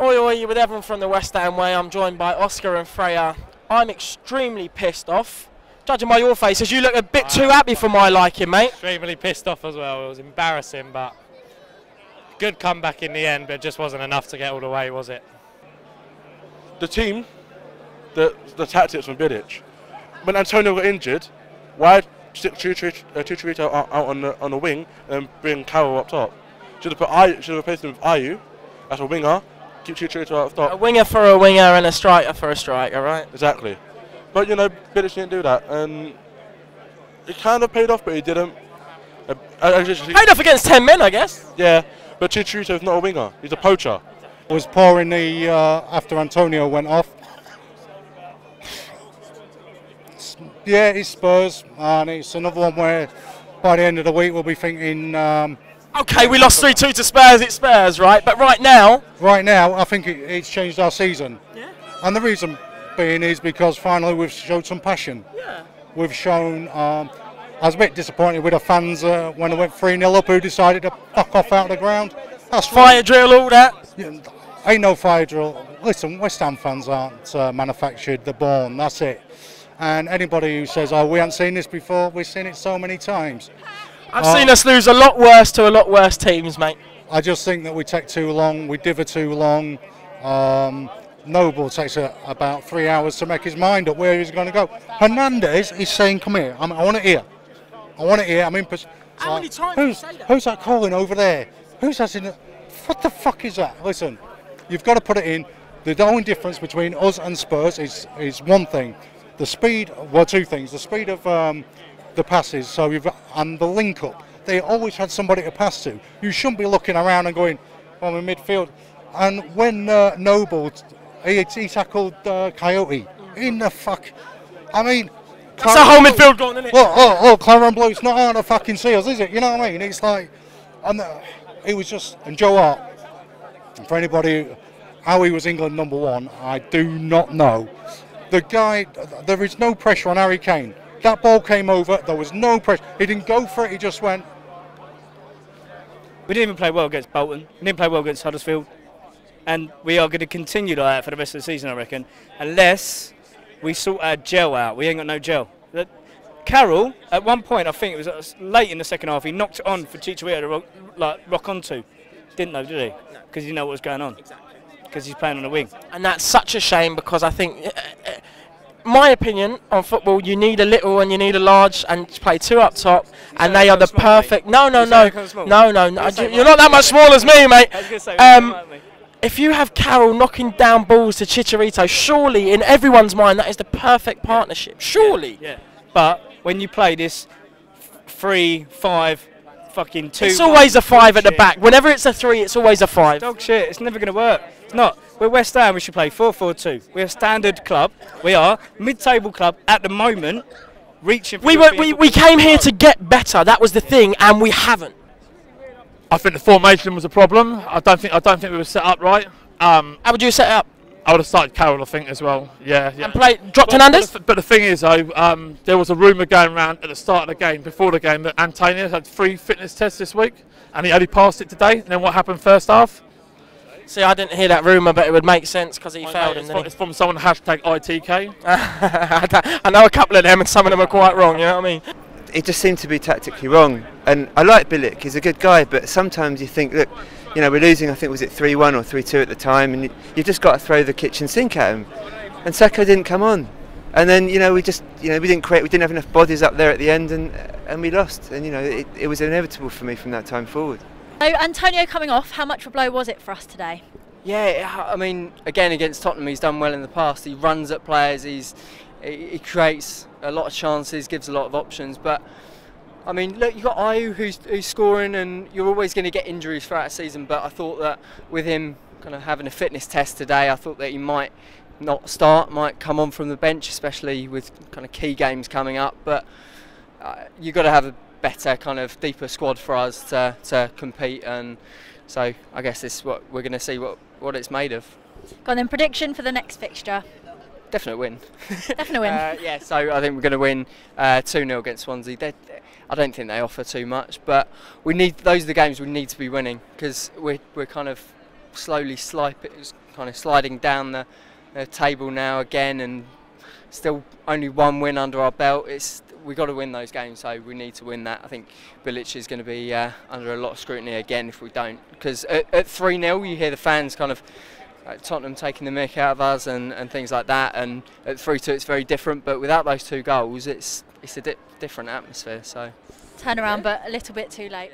Oi oi, with everyone from the West Ham way. I'm joined by Oscar and Freya. I'm extremely pissed off. Judging by your faces, you look a bit too happy for my liking, mate. Extremely pissed off as well. It was embarrassing, but good comeback in the end, but it just wasn't enough to get all the way, was it? The team, the tactics from Bilic. When Antonio got injured, why stick Chicharito out on the wing and bring Carroll up top? Should have replaced him with Ayew as a winger. Keep Chicharito up top. A winger for a winger and a striker for a striker, right? Exactly. But you know, Bilic didn't do that, and it kind of paid off, but he didn't. Paid off against 10 men, I guess. Yeah, but Chicharito's not a winger. He's a poacher. Was poor in the after Antonio went off. Yeah, it's Spurs, and it's another one where by the end of the week we'll be thinking. Okay, we lost 3-2 to Spurs. It's Spurs, right? But right now, I think it's changed our season. Yeah. And the reason being is because finally we've showed some passion. Yeah. We've shown. I was a bit disappointed with the fans when they went 3-0 up, who decided to fuck off out of the ground. That's fire drill, all that. Yeah, ain't no fire drill. Listen, West Ham fans aren't manufactured, they're born, that's it. And anybody who says, oh, we haven't seen this before, we've seen it so many times. I've seen us lose a lot worse to a lot worse teams, mate. I just think that we take too long, we dither too long. Noble takes about 3 hours to make his mind up where he's going to go. Hernandez is saying, come here, I want it here. I want it here, I'm in. How many times do you say that? Who's that calling over there? Who's that in the... What the fuck is that? Listen, you've got to put it in. The only difference between us and Spurs is one thing. The speed, well, two things. The speed of the passes, so and the link up. They always had somebody to pass to. You shouldn't be looking around and going, well, I'm in midfield. And when Noble, he tackled Coyote in the fuck. I mean, that's a whole midfield gone, isn't it? Oh, Claren Blue's not on the fucking Seals, is it? You know what I mean? It's like, and it was just, and Joe Hart. And for anybody, how he was England #1, I do not know. The guy, there is no pressure on Harry Kane. That ball came over, there was no pressure. He didn't go for it, he just went. We didn't even play well against Bolton, we didn't play well against Huddersfield, and we are going to continue like that for the rest of the season, I reckon, unless we sort our gel out. We ain't got no gel. Carroll, at one point, I think it was late in the second half, he knocked it on for Chicharito to rock onto. Didn't know, did he? Because he didn't know what was going on. Because he's playing on the wing. And that's such a shame, because I think, my opinion on football, you need a little and you need a large, and play two up top, and they are the perfect. No. You're not that much smaller as me, mate. If you have Carroll knocking down balls to Chicharito, surely in everyone's mind that is the perfect partnership. Surely. Yeah. But when you play this 3-5. Fucking 2. It's always a 5 at the back. Whenever it's a 3, it's always a 5. Dog shit. It's never going to work. It's not. We're West Ham. We should play 4-4-2. We're a standard club. We are mid-table club at the moment. Reaching. For we came here to get better. That was the thing, and we haven't. I think the formation was a problem. I don't think we were set up right. How would you set it up? I would have started Carroll, I think, as well. Yeah. And dropped Hernandez? But the thing is, though, there was a rumour going around at the start of the game, before the game, that Antonio had 3 fitness tests this week, and he only passed it today. And then what happened first half? See, I didn't hear that rumour, but it would make sense because he failed. It's from someone #ITK. I know a couple of them, and some of them are quite wrong. You know what I mean? It just seemed to be tactically wrong. And I like Bilic; he's a good guy. But sometimes you think, look, you know, we're losing. I think was it 3-1 or 3-2 at the time, and you just got to throw the kitchen sink at him. And Saka didn't come on, and then we didn't have enough bodies up there at the end, and we lost. And it was inevitable for me from that time forward. So Antonio coming off, how much of a blow was it for us today? Yeah, I mean, again against Tottenham, he's done well in the past. He runs at players. He creates a lot of chances, gives a lot of options, but. I mean, look, you've got Ayew who's scoring, and you're always going to get injuries throughout the season, but I thought that with him kind of having a fitness test today, I thought that he might not start, might come on from the bench, especially with kind of key games coming up, but you've got to have a better, kind of deeper squad for us to compete, and so I guess this is what we're going to see what it's made of. Go on then, prediction for the next fixture. Definite win. Definite win. Yeah, so I think we're going to win 2-0 against Swansea. I don't think they offer too much, but those are the games we need to be winning, because we're kind of slowly kind of sliding down the table now again, and still only one win under our belt. We've got to win those games, so we need to win that. I think Bilic is going to be under a lot of scrutiny again if we don't, because at 3-0 you hear the fans kind of Tottenham taking the mick out of us and things like that, and at 3-2 it's very different, but without those 2 goals it's a different atmosphere. So turn around, but a little bit too late.